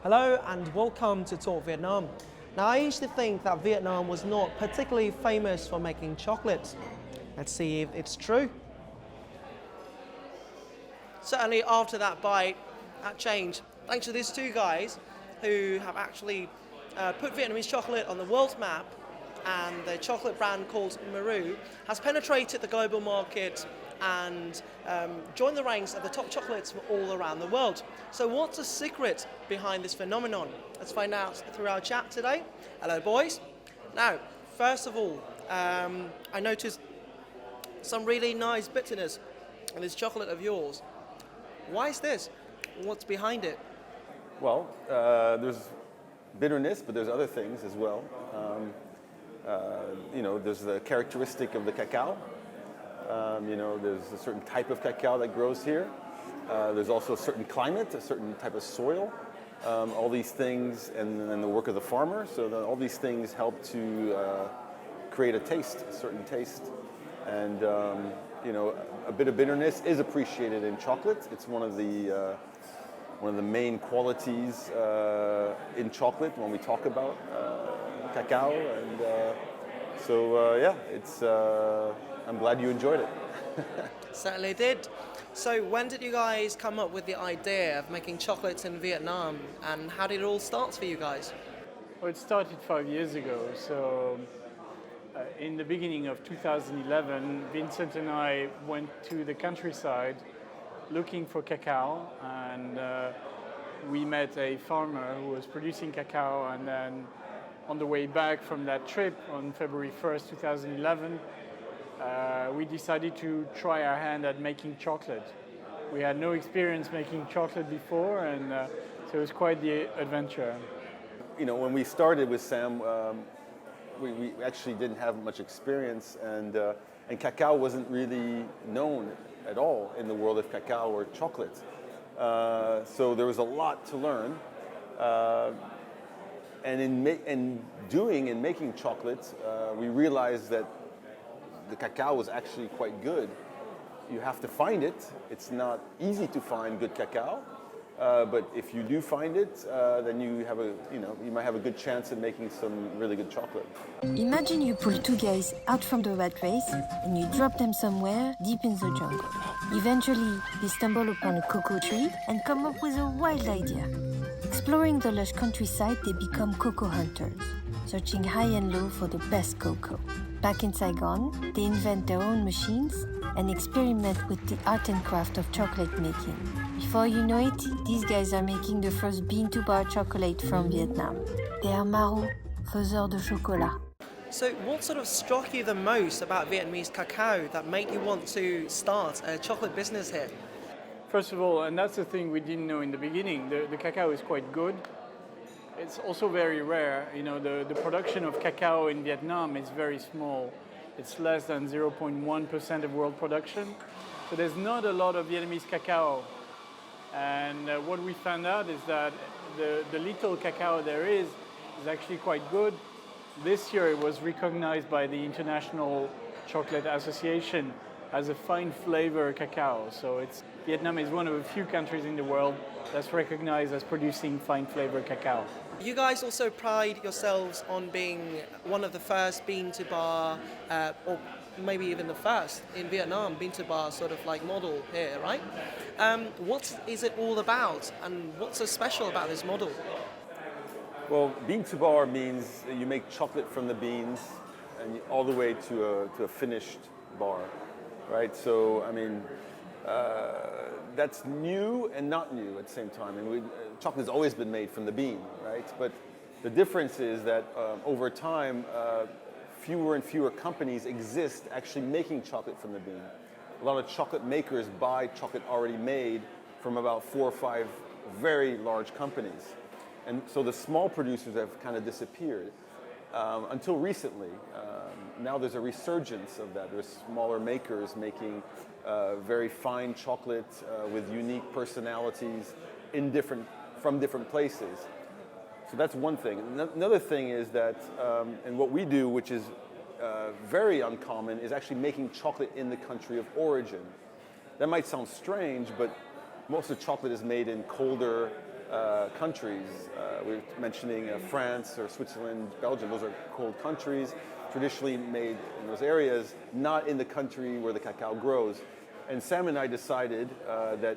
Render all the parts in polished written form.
Hello and welcome to Talk Vietnam. Now I used to think that Vietnam was not particularly famous for making chocolates. Let's see if it's true. Certainly after that bite, that changed. Thanks to these two guys who have actually put Vietnamese chocolate on the world map, and the chocolate brand called Maru has penetrated the global market and joined the ranks of the top chocolates from all around the world. So what's the secret behind this phenomenon? Let's find out through our chat today. Hello boys. Now, first of all, I noticed some really nice bitterness in this chocolate of yours. Why is this? What's behind it? Well, there's bitterness, but there's other things as well. There's the characteristic of the cacao. There's a certain type of cacao that grows here. There's also a certain climate, a certain type of soil. All these things, and the work of the farmer. So all these things help to create a certain taste. And a bit of bitterness is appreciated in chocolate. It's one of the main qualities in chocolate when we talk about cacao. And I'm glad you enjoyed it. Certainly did. So when did you guys come up with the idea of making chocolates in Vietnam, and how did it all start for you guys? Well, it started 5 years ago. So in the beginning of 2011, Vincent and I went to the countryside looking for cacao, and we met a farmer who was producing cacao, and then on the way back from that trip on February 1st, 2011, we decided to try our hand at making chocolate. We had no experience making chocolate before, and so it was quite the adventure. When we started with Sam, we actually didn't have much experience, and cacao wasn't really known at all in the world of cacao or chocolate. So there was a lot to learn. And in making chocolate, we realized that the cacao was actually quite good. You have to find it. It's not easy to find good cacao, but if you do find it, then you might have a good chance at making some really good chocolate. Imagine you pull two guys out from the rat race and you drop them somewhere deep in the jungle. Eventually, they stumble upon a cocoa tree and come up with a wild idea. Exploring the lush countryside, they become cocoa hunters, searching high and low for the best cocoa. Back in Saigon, they invent their own machines and experiment with the art and craft of chocolate making. Before you know it, these guys are making the first bean-to-bar chocolate from Vietnam. They are Maru, faiseurs de chocolat. So what sort of struck you the most about Vietnamese cacao that made you want to start a chocolate business here? First of all, and that's the thing we didn't know in the beginning, the cacao is quite good. It's also very rare. The production of cacao in Vietnam is very small. It's less than 0.1% of world production. So there's not a lot of Vietnamese cacao. And what we found out is that the little cacao there is actually quite good. This year it was recognized by the International Chocolate Association as a fine flavor cacao. So Vietnam is one of a few countries in the world that's recognized as producing fine flavor cacao. You guys also pride yourselves on being one of the first bean-to-bar, or maybe even the first in Vietnam, bean-to-bar sort of like model here, right? What is it all about, and what's so special about this model? Well, bean-to-bar means you make chocolate from the beans and all the way to a finished bar, right? So, that's new and not new at the same time. Chocolate has always been made from the bean, right? But the difference is that over time, fewer and fewer companies exist actually making chocolate from the bean. A lot of chocolate makers buy chocolate already made from about 4 or 5 very large companies. And so the small producers have kind of disappeared until recently. Now there's a resurgence of that. There's smaller makers making very fine chocolate with unique personalities from different places. So that's one thing. Another thing is that, and what we do, which is very uncommon, is actually making chocolate in the country of origin. That might sound strange, but most of the chocolate is made in colder countries. We're mentioning France or Switzerland, Belgium. Those are cold countries, traditionally made in those areas, not in the country where the cacao grows. And Sam and I decided that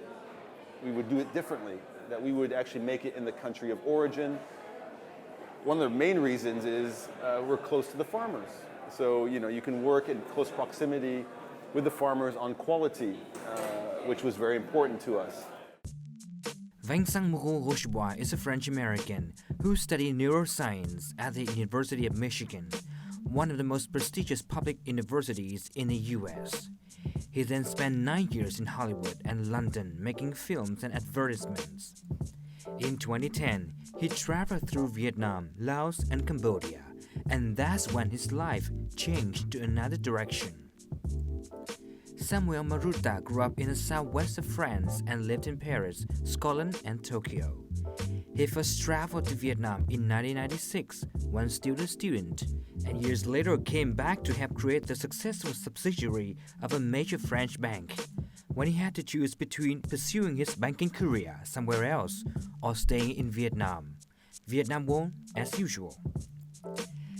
we would do it differently, that we would actually make it in the country of origin. One of the main reasons is we're close to the farmers. So, you can work in close proximity with the farmers on quality, which was very important to us. Vincent Moreau-Rochebois is a French-American who studied neuroscience at the University of Michigan, one of the most prestigious public universities in the US. He then spent 9 years in Hollywood and London making films and advertisements. In 2010, he traveled through Vietnam, Laos, and Cambodia, and that's when his life changed to another direction. Samuel Maruta grew up in the southwest of France and lived in Paris, Scotland, and Tokyo. He first traveled to Vietnam in 1996 when still a student, and years later came back to help create the successful subsidiary of a major French bank. When he had to choose between pursuing his banking career somewhere else or staying in Vietnam, Vietnam won as usual.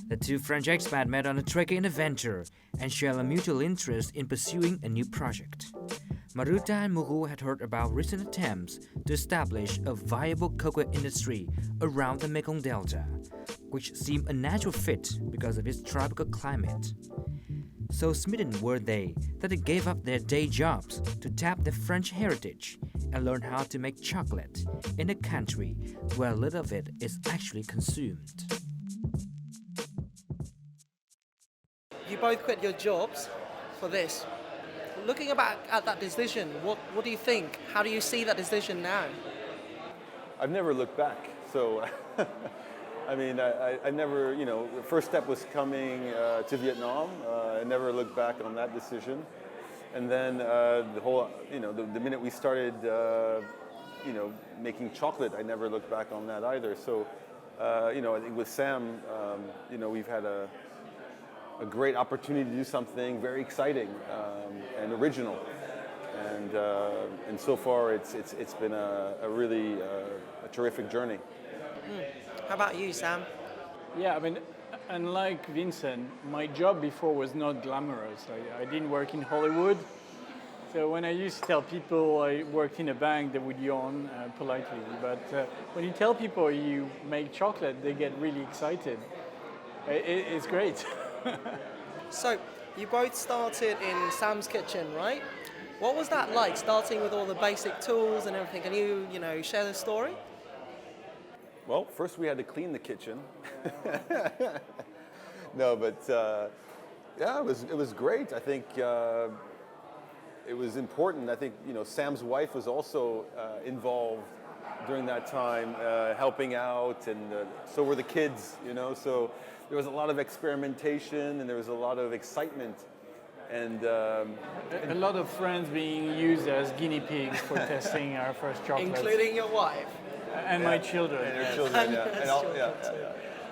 The two French expats met on a trekking adventure and shared a mutual interest in pursuing a new project. Maruta and Moreau had heard about recent attempts to establish a viable cocoa industry around the Mekong Delta, which seemed a natural fit because of its tropical climate. So smitten were they that they gave up their day jobs to tap their French heritage and learn how to make chocolate in a country where little of it is actually consumed. You both quit your jobs for this. Looking back at that decision, what do you think? How do you see that decision now? I've never looked back. So, I mean, I never, the first step was coming to Vietnam. I never looked back on that decision. And then the whole, the minute we started, making chocolate, I never looked back on that either. So, I think with Sam, we've had a great opportunity to do something very exciting and original, and so far it's been a really a terrific journey. How about you, Sam? Yeah, I mean, unlike Vincent, my job before was not glamorous. I didn't work in Hollywood, so when I used to tell people I worked in a bank, they would yawn politely. But when you tell people you make chocolate, they get really excited. It's great. So, you both started in Sam's kitchen, right? What was that like, starting with all the basic tools and everything? Can you, share the story? Well, first we had to clean the kitchen. No, but yeah, it was great. I think it was important. I think Sam's wife was also involved during that time, helping out, and so were the kids. So there was a lot of experimentation and there was a lot of excitement, and a lot of friends being used as guinea pigs for testing our first chocolates. Including your wife. And my children. And your children, yeah.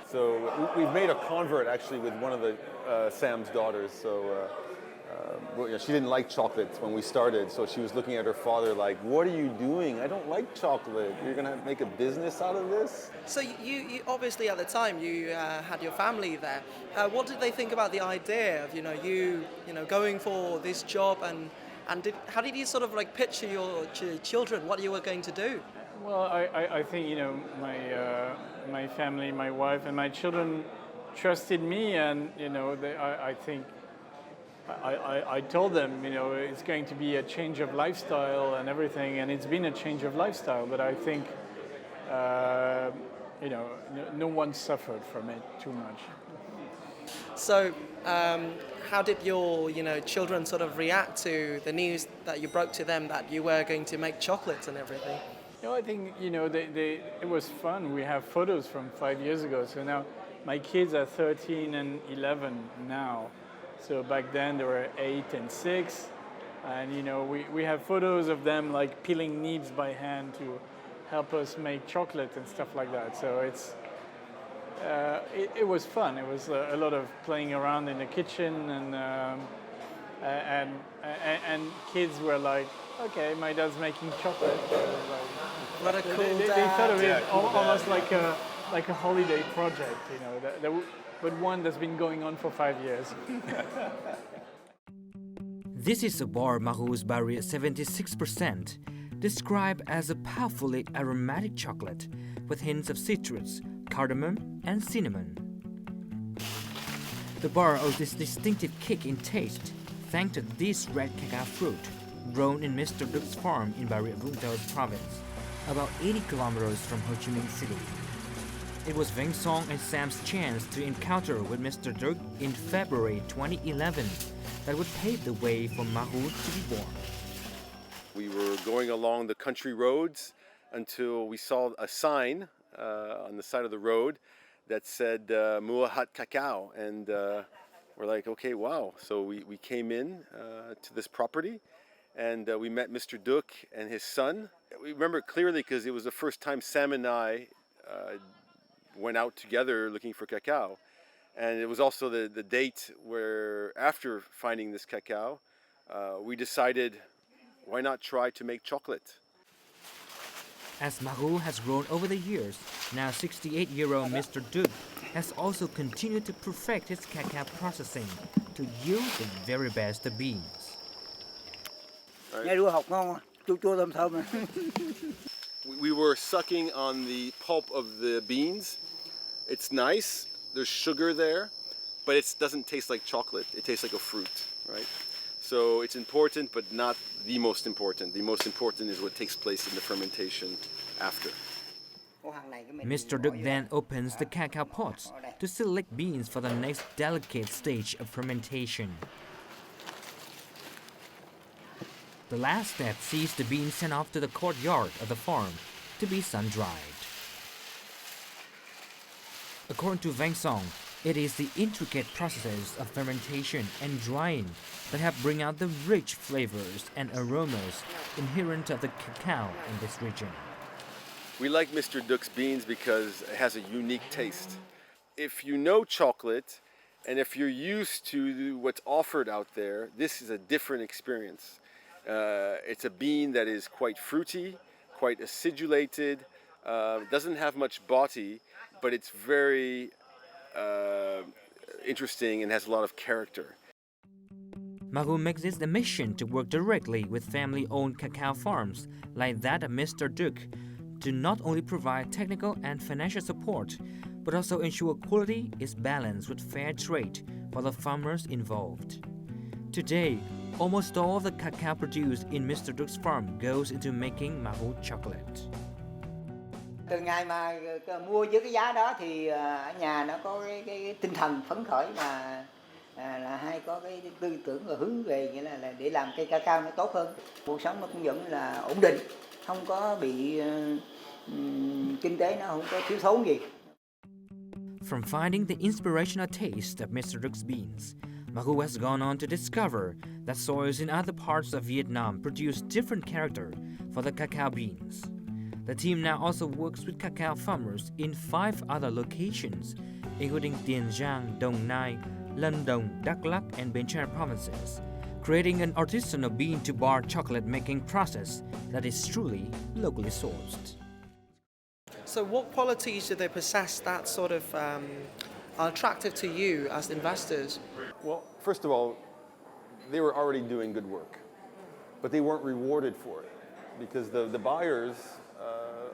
So we've made a convert actually with one of the Sam's daughters. So she didn't like chocolate when we started, so she was looking at her father like, "What are you doing? I don't like chocolate. You're gonna make a business out of this?" So you obviously at the time you had your family there. What did they think about the idea of you going for this job, and how did you sort of like picture your children what you were going to do? Well, I think my family, my wife, and my children trusted me, and I think I told them it's going to be a change of lifestyle and everything, and it's been a change of lifestyle. But I think no one suffered from it too much. So, how did your children sort of react to the news that you broke to them that you were going to make chocolates and everything? I think it was fun. We have photos from 5 years ago. So now my kids are 13 and 11 now. So back then they were 8 and 6, and we have photos of them like peeling nibs by hand to help us make chocolate and stuff like that. So it was fun. It was a lot of playing around in the kitchen, and kids were like, "Okay, my dad's making chocolate." So What a cool They dad. thought of it cool dad. almost like a holiday project, you know, but one that's been going on for 5 years. This is a bar Marou's Barry 76%, described as a powerfully aromatic chocolate with hints of citrus, cardamom, and cinnamon. The bar owes this distinctive kick in taste thanks to this red cacao fruit grown in Mr. Duc's farm in Bà Rịa Vũng Tàu province, about 80 kilometers from Ho Chi Minh City. It was Veng Song and Sam's chance to encounter with Mr. Duc in February 2011 that would pave the way for Marou to be born. We were going along the country roads until we saw a sign on the side of the road that said Mua Hut Cacao, and we're like, okay, wow. So we came in to this property, and we met Mr. Duc and his son. We remember it clearly because it was the first time Sam and I went out together looking for cacao. And it was also the date where, after finding this cacao, we decided, why not try to make chocolate? As Marou has grown over the years, now 68-year-old Mr. Duc has also continued to perfect his cacao processing to yield the very best of beans. Nghe đũa học ngon, chua chua thơm thơm. We were sucking on the pulp of the beans. It's nice, there's sugar there, but it doesn't taste like chocolate. It tastes like a fruit, right? So it's important, but not the most important. The most important is what takes place in the fermentation after. Mr. Duc then opens the cacao pots to select beans for the next delicate stage of fermentation. The last step sees the beans sent off to the courtyard of the farm to be sun-dried. According to Veng Song, it is the intricate processes of fermentation and drying that help bring out the rich flavors and aromas inherent of the cacao in this region. We like Mr. Duc's beans because it has a unique taste. If you know chocolate, and if you're used to what's offered out there, this is a different experience. It's a bean that is quite fruity, quite acidulated, doesn't have much body, but it's very interesting and has a lot of character. Marou makes it a mission to work directly with family-owned cacao farms like that of Mr. Duc to not only provide technical and financial support, but also ensure quality is balanced with fair trade for the farmers involved. Today, almost all the cacao produced in Mr. Duc's farm goes into making Marou chocolate. Từ ngày mà mua với cái giá đó thì ở nhà nó có cái tinh thần phấn khởi là hay có cái tư tưởng và hướng về nghĩa là để làm cây cacao nó tốt hơn. Cuộc sống nó cũng vẫn là ổn định, không có bị kinh tế nó không có thiếu thốn gì. From finding the inspirational taste of Mr. Duc's beans, Marou has gone on to discover that soils in other parts of Vietnam produce different character for the cacao beans. The team now also works with cacao farmers in 5 other locations, including Tiền Giang, Đồng Nai, Lâm Đồng, Đắk Lắk, and Bến Tre provinces, creating an artisanal bean-to-bar chocolate-making process that is truly locally sourced. So what qualities do they possess that sort of are attractive to you as investors? Well, first of all, they were already doing good work, but they weren't rewarded for it because the buyers,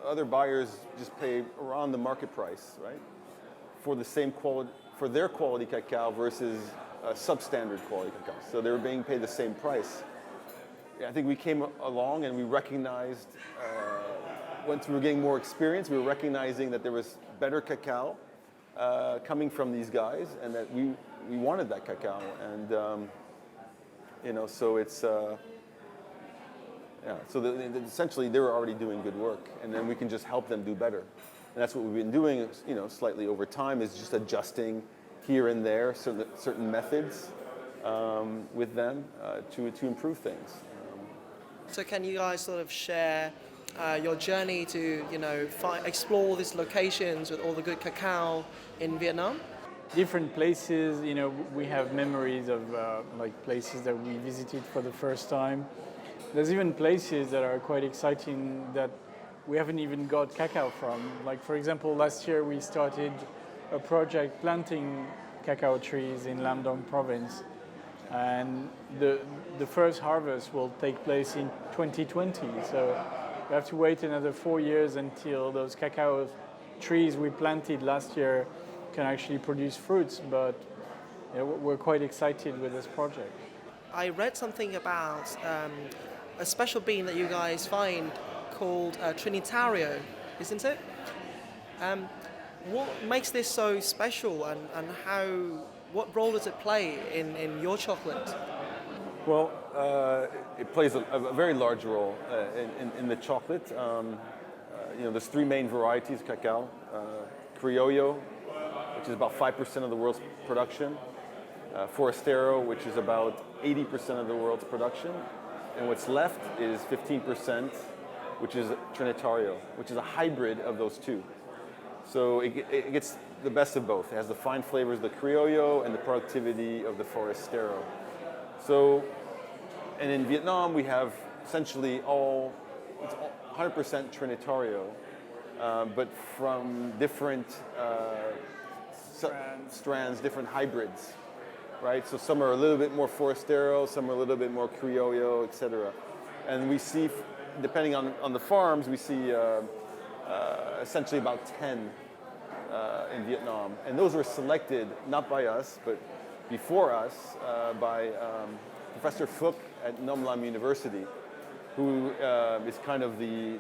other buyers just pay around the market price, right? For the same quality, for their quality cacao versus substandard quality cacao. So they were being paid the same price. I think we came along and we recognized, once we were getting more experience, we were recognizing that there was better cacao coming from these guys and that we wanted that cacao. And, you know, so it's, yeah, so essentially they were already doing good work, and then we can just help them do better. And that's what we've been doing, you know, slightly over time, is just adjusting here and there certain methods with them to improve things. So can you guys sort of share your journey to, you know, explore these locations with all the good cacao in Vietnam? Different places, you know, we have memories of like places that we visited for the first time. There's even places that are quite exciting that we haven't even got cacao from. Like, for example, last year we started a project planting cacao trees in Lamdong province, and the first harvest will take place in 2020. So we have to wait another 4 years until those cacao trees we planted last year can actually produce fruits, but we're quite excited with this project. I read something about a special bean that you guys find called Trinitario, isn't it? What makes this so special, and what role does it play in your chocolate? Well, it plays a very large role in the chocolate. There's three main varieties of cacao. Criollo, which is about 5% of the world's production. Forastero, which is about 80% of the world's production. And what's left is 15%, which is Trinitario, which is a hybrid of those two. So it gets the best of both. It has the fine flavors of the Criollo and the productivity of the Forastero. So, and in Vietnam, we have essentially it's 100% Trinitario, but from different strands, different hybrids, right? So some are a little bit more Forastero, some are a little bit more Criollo, etc. And we see, depending on the farms, we see essentially about 10 in Vietnam. And those were selected not by us, but before us by Professor Phuc at Nom Lam University, who is kind of the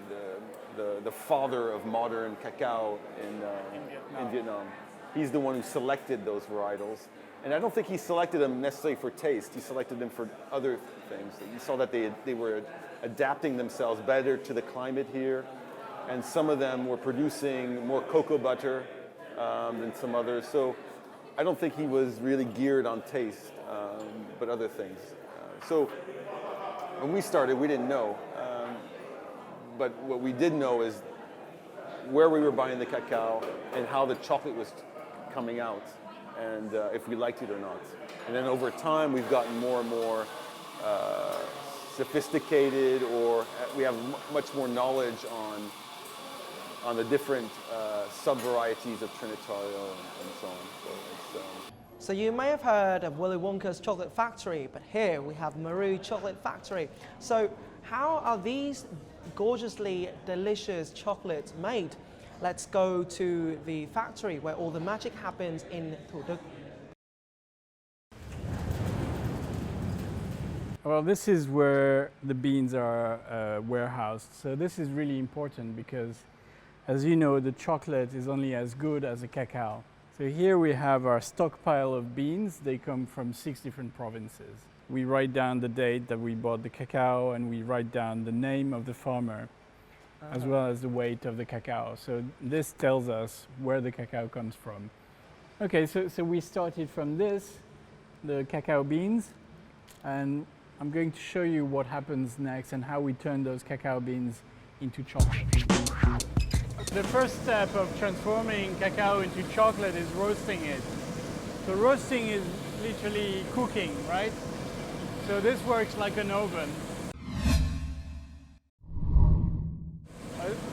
father of modern cacao in Vietnam. He's the one who selected those varietals. And I don't think he selected them necessarily for taste. He selected them for other things. He saw that they were adapting themselves better to the climate here. And some of them were producing more cocoa butter than some others. So I don't think he was really geared on taste, but other things. So when we started, we didn't know. But what we did know is where we were buying the cacao and how the chocolate was coming out, and if we liked it or not. And then over time, we've gotten more and more sophisticated, or we have much more knowledge on the different sub-varieties of Trinitario and so on. So you may have heard of Willy Wonka's chocolate factory, but here we have Maru Chocolate Factory. So how are these gorgeously delicious chocolates made? Let's go to the factory where all the magic happens in Thủ Đức. Well, this is where the beans are warehoused. So this is really important because, as you know, the chocolate is only as good as the cacao. So here we have our stockpile of beans. They come from 6 different provinces. We write down the date that we bought the cacao, and we write down the name of the farmer, as well as the weight of the cacao. So this tells us where the cacao comes from. Okay, so we started from this, the cacao beans, and I'm going to show you what happens next and how we turn those cacao beans into chocolate. The first step of transforming cacao into chocolate is roasting it. So roasting is literally cooking, right? So this works like an oven.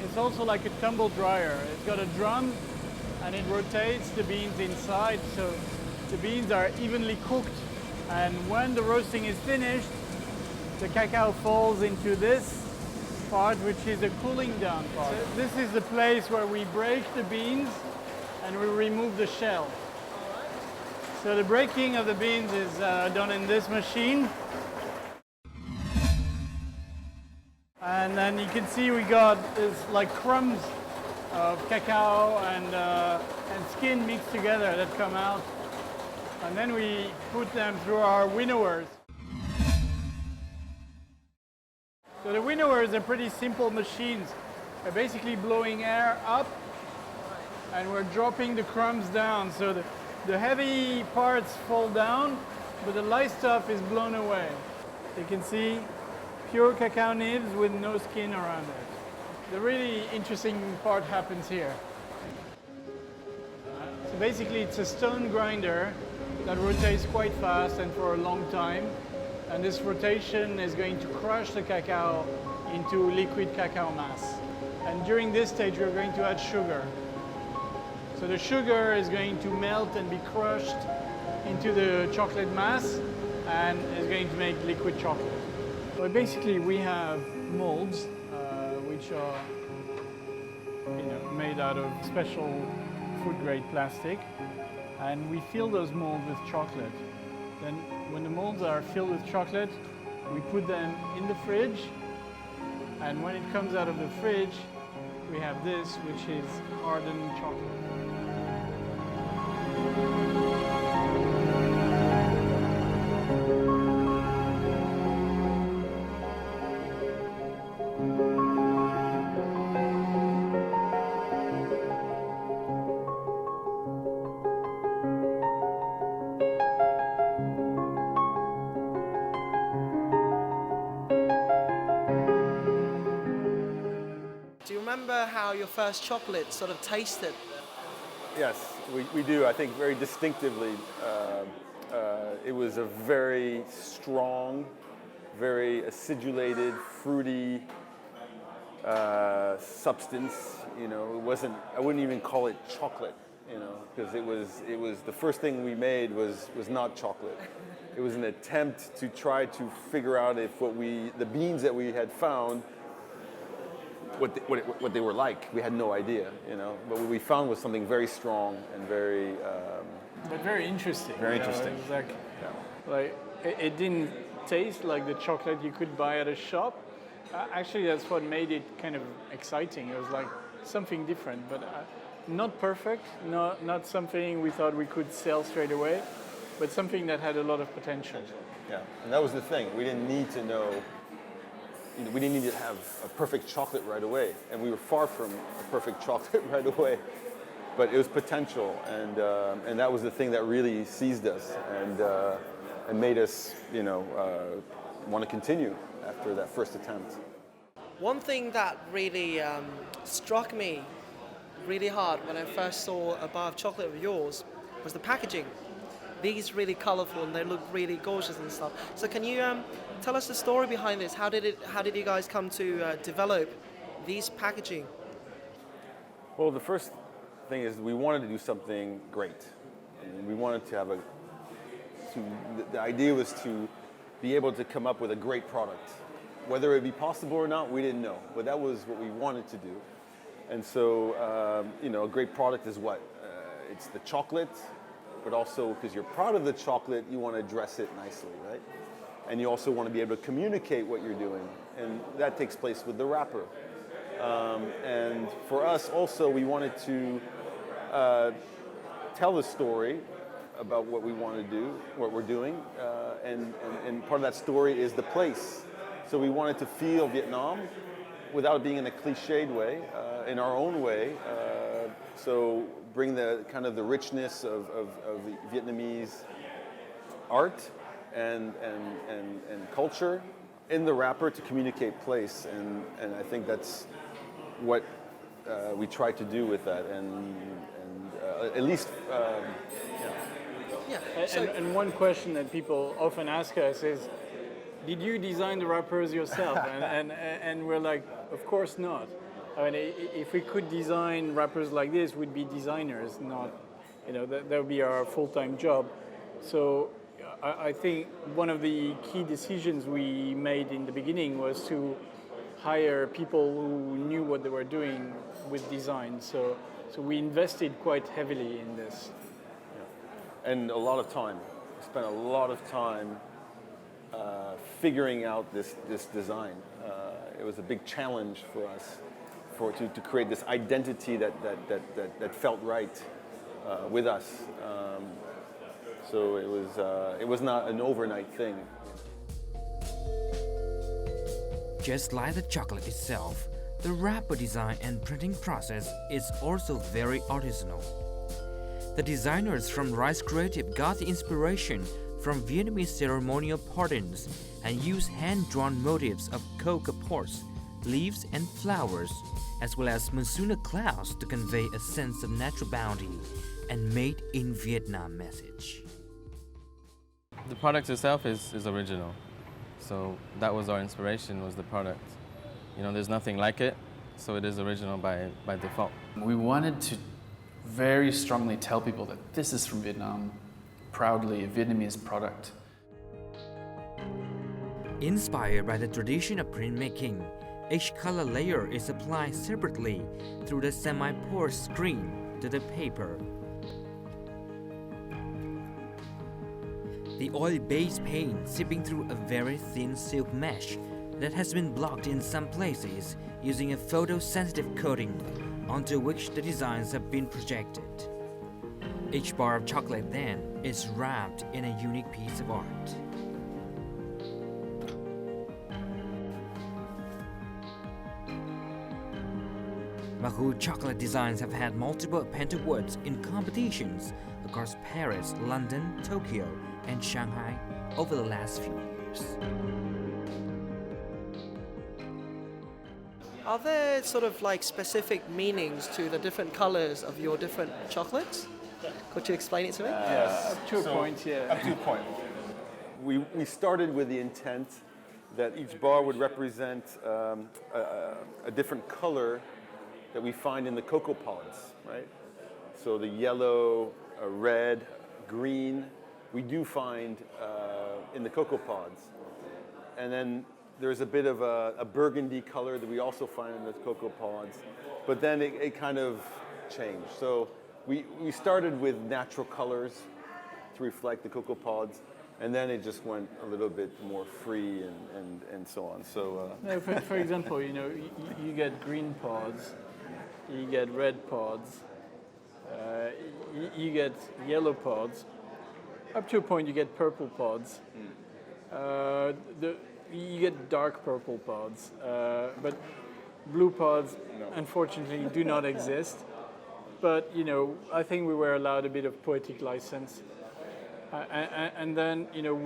It's also like a tumble dryer. It's got a drum and it rotates the beans inside, so the beans are evenly cooked. And when the roasting is finished, the cacao falls into this part, which is a cooling down part. So this is the place where we break the beans and we remove the shell. So the breaking of the beans is done in this machine. And then you can see we got this like crumbs of cacao and skin mixed together that come out. And then we put them through our winnowers. So the winnowers are pretty simple machines. They're basically blowing air up and we're dropping the crumbs down. So the heavy parts fall down, but the light stuff is blown away. You can see pure cacao nibs with no skin around it. The really interesting part happens here. So basically it's a stone grinder that rotates quite fast and for a long time. And this rotation is going to crush the cacao into liquid cacao mass. And during this stage, we're going to add sugar. So the sugar is going to melt and be crushed into the chocolate mass and is going to make liquid chocolate. So basically, we have molds which are made out of special food-grade plastic, and we fill those molds with chocolate. Then when the molds are filled with chocolate, we put them in the fridge, and when it comes out of the fridge, we have this, which is hardened chocolate. Do you remember how your first chocolate sort of tasted? Yes, we do. I think very distinctively. It was a very strong, very acidulated, fruity substance. You know, it wasn't. I wouldn't even call it chocolate. You know, because it was the first thing we made was not chocolate. It was an attempt to try to figure out if the beans that we had found, what they were like. We had no idea, you know. But what we found was something very strong and very. But very interesting. Very interesting. It was like it didn't taste like the chocolate you could buy at a shop. Actually, that's what made it kind of exciting. It was like something different, but not perfect. Not something we thought we could sell straight away, but something that had a lot of potential. Yeah, and that was the thing. We didn't need to know. You know, we didn't need to have a perfect chocolate right away, and we were far from a perfect chocolate right away. But it was potential, and that was the thing that really seized us and made us, want to continue after that first attempt. One thing that really struck me really hard when I first saw a bar of chocolate of yours was the packaging. These really colourful and they look really gorgeous and stuff. So can you tell us the story behind this? How did you guys come to develop these packaging? Well, the first thing is we wanted to do something great. And we wanted to have the idea was to be able to come up with a great product. Whether it would be possible or not, we didn't know, but that was what we wanted to do. And so, a great product is what? It's the chocolate, but also because you're proud of the chocolate, you want to dress it nicely, right? And you also want to be able to communicate what you're doing, and that takes place with the wrapper. And for us also, we wanted to tell the story about what we want to do, what we're doing, and part of that story is the place. So we wanted to feel Vietnam without being in a cliched way, in our own way. So bring the kind of the richness of Vietnamese art and culture in the wrapper to communicate place, and I think that's what we tried to do with that, and at least. Yeah. And one question that people often ask us is, did you design the wrappers yourself? and we're like, of course not. I mean, if we could design wrappers like this, we'd be designers, not, that would be our full-time job. So I think one of the key decisions we made in the beginning was to hire people who knew what they were doing with design. So we invested quite heavily in this. Yeah. And a lot of time. We spent a lot of time figuring out this design. It was a big challenge for us to create this identity that felt right with us. So it was not an overnight thing. Just like the chocolate itself, the wrapper design and printing process is also very artisanal. The designers from Rice Creative got the inspiration from Vietnamese ceremonial patterns and used hand-drawn motifs of cocoa pods, leaves and flowers, as well as monsoon clouds to convey a sense of natural bounty and made in Vietnam message. The product itself is original, so that was our inspiration, was the product. There's nothing like it, so it is original by default. We wanted to very strongly tell people that this is from Vietnam, proudly a Vietnamese product. Inspired by the tradition of printmaking, each color layer is applied separately through the semi-porous screen to the paper. The oil-based paint seeping through a very thin silk mesh that has been blocked in some places using a photosensitive coating onto which the designs have been projected. Each bar of chocolate then is wrapped in a unique piece of art. Baku chocolate designs have had multiple painted awards in competitions across Paris, London, Tokyo, and Shanghai over the last few years. Are there sort of like specific meanings to the different colors of your different chocolates? Could you explain it to me? Yes. Up to a point, yeah. Up to a point. We started with the intent that each bar would represent a different color that we find in the cocoa pods, right? So the yellow, red, green, we do find in the cocoa pods. And then there's a bit of a burgundy color that we also find in the cocoa pods. But then it kind of changed. So we started with natural colors to reflect the cocoa pods, and then it just went a little bit more free and so on. So No, for example, you know, you get green pods, you get red pods, you get yellow pods. Up to a point, you get purple pods. You get dark purple pods, but blue pods, unfortunately, do not exist. But you know, I think we were allowed a bit of poetic license, and then you know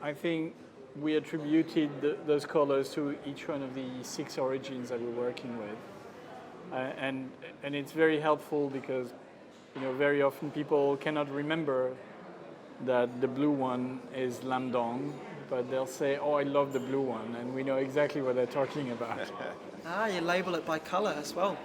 I think we attributed those colors to each one of the 6 origins that we're working with, and it's very helpful because you know very often people cannot remember that the blue one is Lam Dong, but they'll say, "Oh, I love the blue one," and we know exactly what they're talking about. You label it by color as well.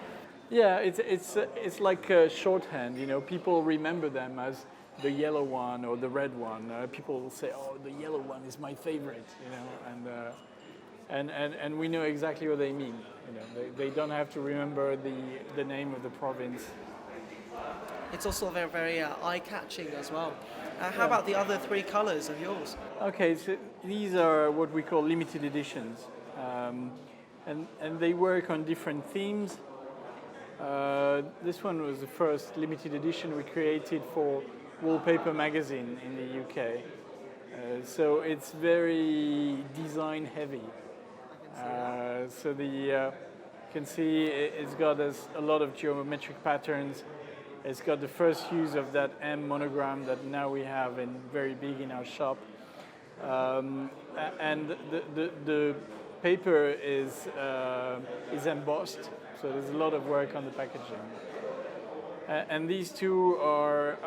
Yeah, it's like a shorthand. You know, people remember them as the yellow one or the red one. People will say, "Oh, the yellow one is my favorite," you know, and we know exactly what they mean. You know, they don't have to remember the name of the province. It's also very, very eye-catching as well. How about the other 3 colors of yours? Okay, so these are what we call limited editions, and they work on different themes. This one was the first limited edition we created for Wallpaper magazine in the UK. So it's very design heavy. So you can see it's got a lot of geometric patterns. It's got the first use of that M monogram that now we have very big in our shop. And the paper is embossed, so there's a lot of work on the packaging. And these 2 are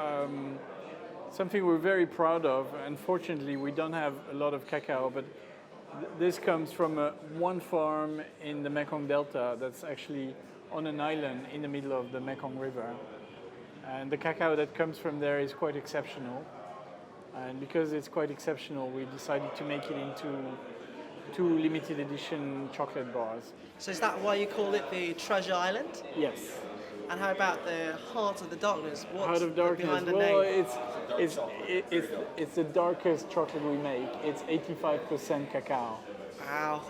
something we're very proud of. Unfortunately, we don't have a lot of cacao, but this comes from one farm in the Mekong Delta that's actually on an island in the middle of the Mekong River. And the cacao that comes from there is quite exceptional. And because it's quite exceptional, we decided to make it into 2 limited edition chocolate bars. So is that why you call it the Treasure Island? Yes. And how about the Heart of the Darkness? What's Heart of Darkness. behind the Well, name? it's the darkest chocolate we make. It's 85% cacao. Wow,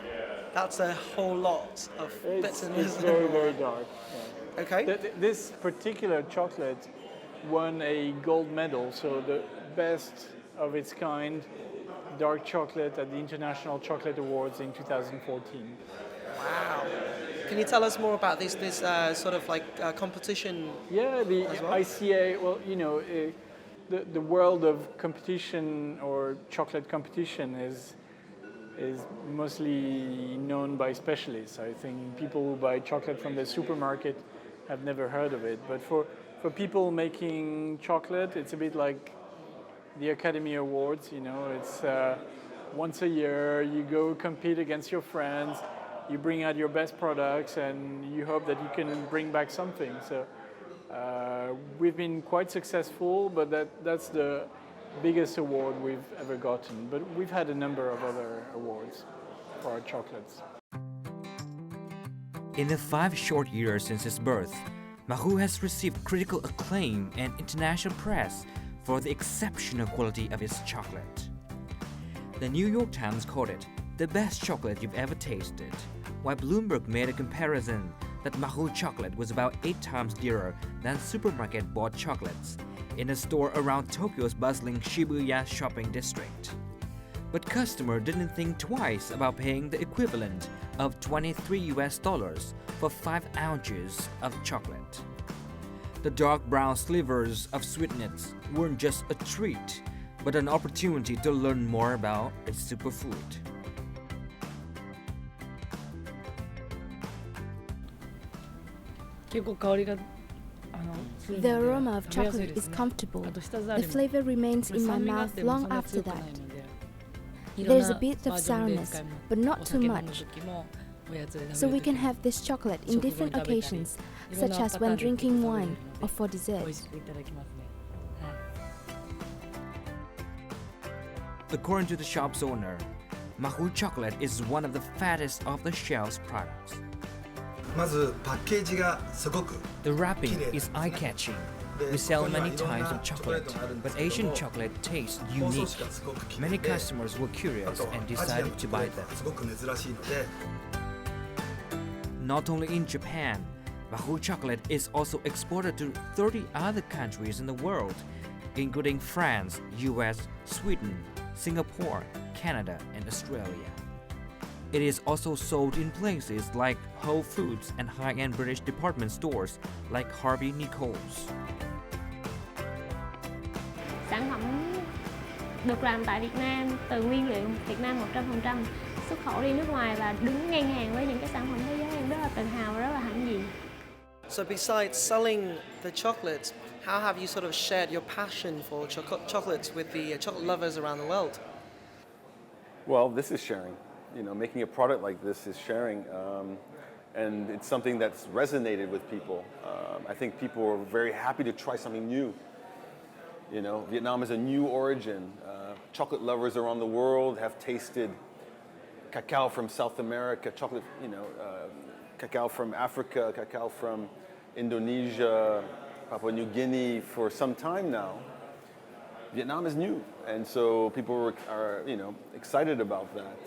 that's a whole lot of bitterness. It's very, very dark. Yeah. Okay. This particular chocolate won a gold medal, so the best of its kind dark chocolate at the International Chocolate Awards in 2014. Wow. Can you tell us more about this sort of like competition? Yeah, the well? ICA, well, you know, the world of competition or chocolate competition is mostly known by specialists. I think people who buy chocolate from the supermarket have never heard of it. But for people making chocolate, it's a bit like the Academy Awards, you know. It's once a year, you go compete against your friends, you bring out your best products and you hope that you can bring back something. So we've been quite successful, but that's the biggest award we've ever gotten. But we've had a number of other awards for our chocolates. In the 5 short years since its birth, Marou has received critical acclaim and international press for the exceptional quality of its chocolate. The New York Times called it the best chocolate you've ever tasted, while Bloomberg made a comparison that Marou chocolate was about 8 times dearer than supermarket-bought chocolates in a store around Tokyo's bustling Shibuya shopping district. But customers didn't think twice about paying the equivalent of $23 for 5 ounces of chocolate. The dark brown slivers of sweetness weren't just a treat, but an opportunity to learn more about its superfood. The aroma of chocolate is comfortable. The flavor remains in my mouth long after that. There's a bit of sourness, but not too much. So we can have this chocolate in different occasions, such as when drinking wine or for dessert. According to the shop's owner, Marou chocolate is one of the fattest off-the-shelf products. The wrapping is eye-catching. We sell many types of chocolate, but Asian chocolate tastes unique. Many customers were curious and decided to buy them. Not only in Japan, Marou chocolate is also exported to 30 other countries in the world, including France, US, Sweden, Singapore, Canada, and Australia. It is also sold in places like Whole Foods and high-end British department stores like Harvey Nichols. Sản phẩm được làm tại Việt Nam từ nguyên liệu Việt Nam 100%, xuất khẩu đi nước ngoài và đứng ngang hàng với những cái sản phẩm thế giới, em rất là tự hào và rất là hãnh diện. So besides selling the chocolates, how have you sort of shared your passion for chocolates with the chocolate lovers around the world? Well, this is sharing. You know, making a product like this is sharing, and it's something that's resonated with people. I think people are very happy to try something new. You know, Vietnam is a new origin. Chocolate lovers around the world have tasted cacao from South America, chocolate, cacao from Africa, cacao from Indonesia, Papua New Guinea for some time now. Vietnam is new, and so people are excited about that.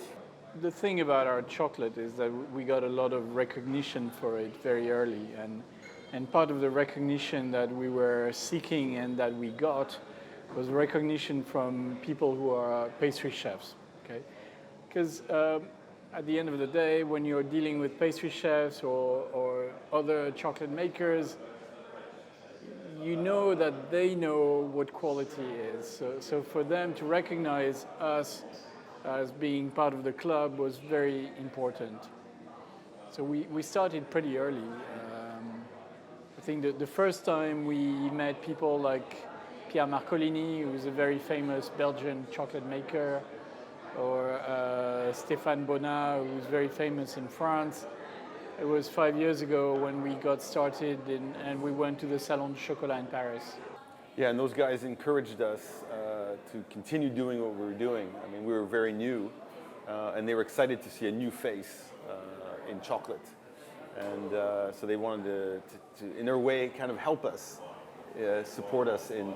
The thing about our chocolate is that we got a lot of recognition for it very early, and part of the recognition that we were seeking and that we got was recognition from people who are pastry chefs, okay? Because at the end of the day, when you're dealing with pastry chefs or other chocolate makers, you know that they know what quality is. So for them to recognize us as being part of the club was very important. So we started pretty early. I think that the first time we met people like Pierre Marcolini, who's a very famous Belgian chocolate maker, or Stéphane Bonnat, who's very famous in France. It was 5 years ago when we got started and we went to the Salon du Chocolat in Paris. Yeah, and those guys encouraged us to continue doing what we were doing. I mean, we were very new, and they were excited to see a new face in chocolate. And so they wanted to, in their way, kind of help us, support us in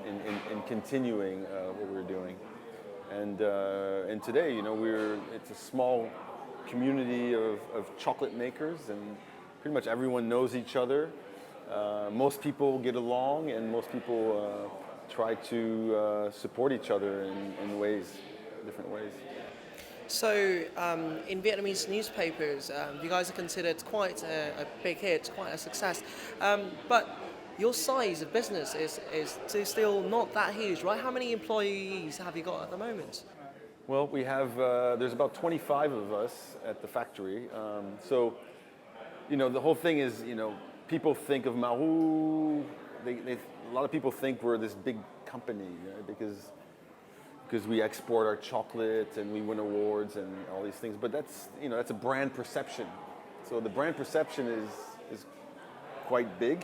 continuing what we were doing. And today, it's a small community of chocolate makers, and pretty much everyone knows each other. Most people get along, and most people try to support each other in different ways. So, in Vietnamese newspapers, you guys are considered quite a big hit, quite a success. But your size of business is still not that huge, right? How many employees have you got at the moment? Well, we have, there's about 25 of us at the factory. So, the whole thing is, people think of Marou, a lot of people think we're this big company, right? Because we export our chocolate and we win awards and all these things. But that's a brand perception. So the brand perception is quite big,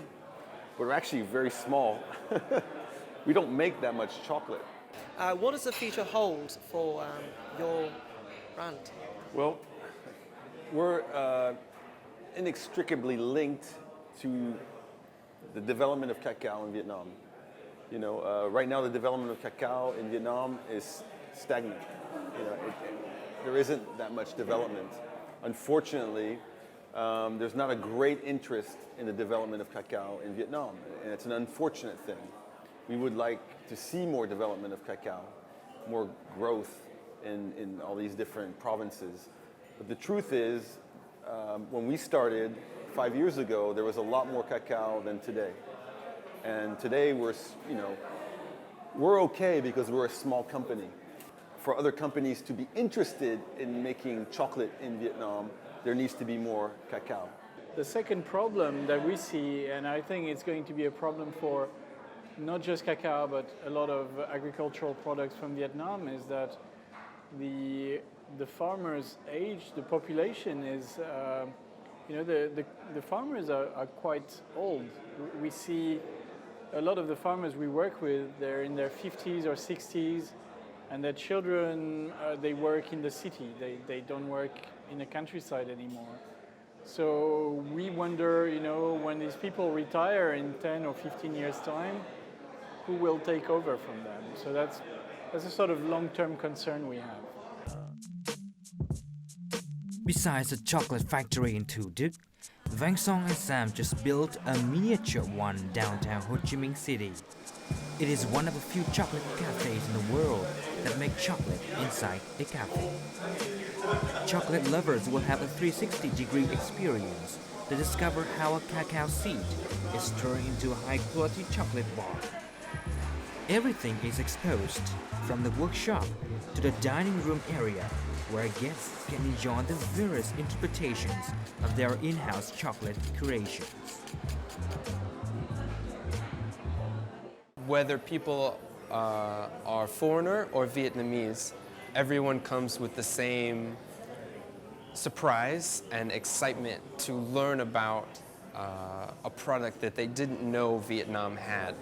but we're actually very small. We don't make that much chocolate. What does the future hold for your brand? Well, we're inextricably linked to the development of cacao in Vietnam. You know, right now the development of cacao in Vietnam is stagnant. You know, there isn't that much development. Unfortunately, there's not a great interest in the development of cacao in Vietnam, and it's an unfortunate thing. We would like to see more development of cacao, more growth in all these different provinces. But the truth is, when we started 5 years ago, there was a lot more cacao than today. And today we're okay because we're a small company. For other companies to be interested in making chocolate in Vietnam, there needs to be more cacao. The second problem that we see, and I think it's going to be a problem for not just cacao, but a lot of agricultural products from Vietnam, is that the farmers' age, the population is, the farmers are quite old. We see a lot of the farmers we work with, they're in their 50s or 60s, and their children, they work in the city. They don't work in the countryside anymore. So we wonder, when these people retire in 10 or 15 years' time, who will take over from them? So that's a sort of long-term concern we have. Besides a chocolate factory in Thủ Đức, Vang Song and Sam just built a miniature one downtown Ho Chi Minh City. It is one of a few chocolate cafes in the world that make chocolate inside a cafe. Chocolate lovers will have a 360-degree experience to discover how a cacao seed is turned into a high-quality chocolate bar. Everything is exposed, from the workshop to the dining room area, where guests can enjoy the various interpretations of their in-house chocolate creations. Whether people are foreigner or Vietnamese, everyone comes with the same surprise and excitement to learn about a product that they didn't know Vietnam had.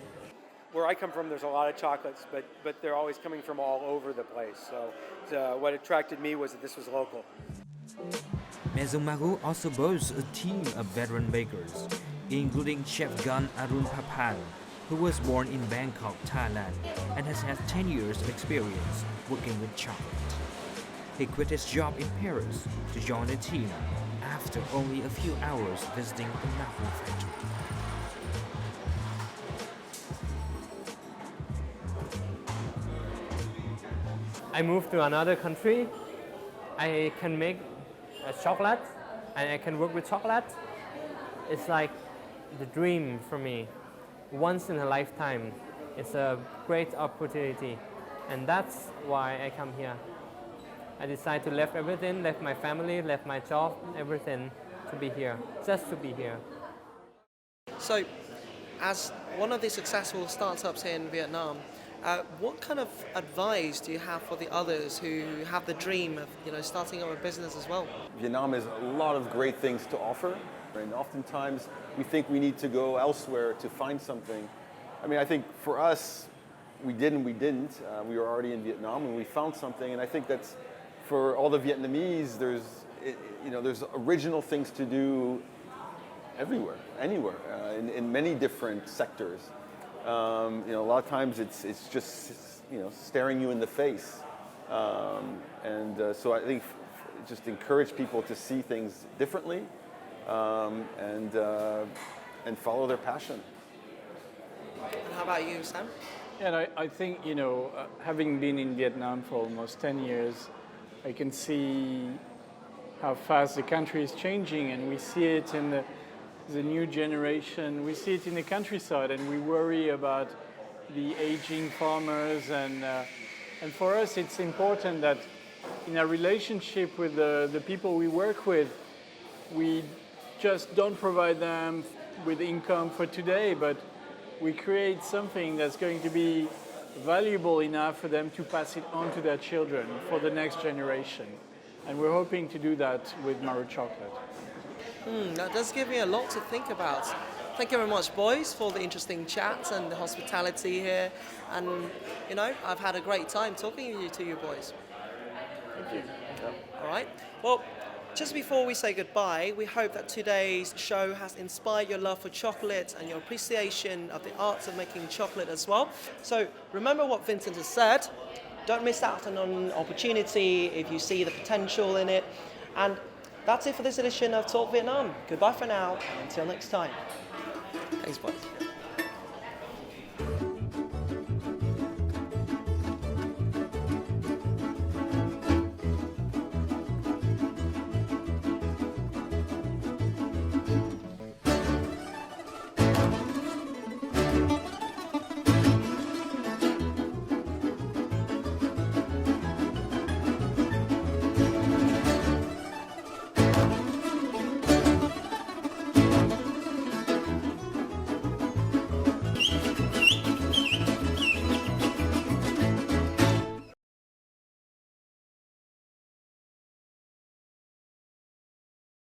Where I come from, there's a lot of chocolates, but they're always coming from all over the place. So what attracted me was that this was local. Maison Marot also boasts a team of veteran bakers, including Chef Gun Arun Papan, who was born in Bangkok, Thailand, and has had 10 years of experience working with chocolate. He quit his job in Paris to join the team after only a few hours visiting the Marot factory. I moved to another country. I can make chocolate and I can work with chocolate. It's like the dream for me. Once in a lifetime. It's a great opportunity. And that's why I come here. I decided to leave everything, left my family, left my job, everything to be here, just to be here. So, as one of the successful startups here in Vietnam, what kind of advice do you have for the others who have the dream of, starting up a business as well? Vietnam has a lot of great things to offer, and oftentimes we think we need to go elsewhere to find something. I mean, I think for us, we did and we didn't. We were already in Vietnam and we found something, and I think that's for all the Vietnamese. There's original things to do everywhere, anywhere, in many different sectors. A lot of times it's just staring you in the face, so I think just encourage people to see things differently, and follow their passion. And how about you, Sam? Yeah, I think having been in Vietnam for almost 10 years, I can see how fast the country is changing, and we see it in the new generation. We see it in the countryside, and we worry about the aging farmers. And for us, it's important that in our relationship with the people we work with, we just don't provide them with income for today, but we create something that's going to be valuable enough for them to pass it on to their children for the next generation. And we're hoping to do that with Marot Chocolate. That does give me a lot to think about. Thank you very much, boys, for the interesting chat and the hospitality here. And, you know, I've had a great time talking to you boys. Thank you. All right. Well, just before we say goodbye, we hope that today's show has inspired your love for chocolate and your appreciation of the arts of making chocolate as well. So remember what Vincent has said. Don't miss out on an opportunity if you see the potential in it. And that's it for this edition of Talk Vietnam. Goodbye for now, and until next time. Thanks, boys.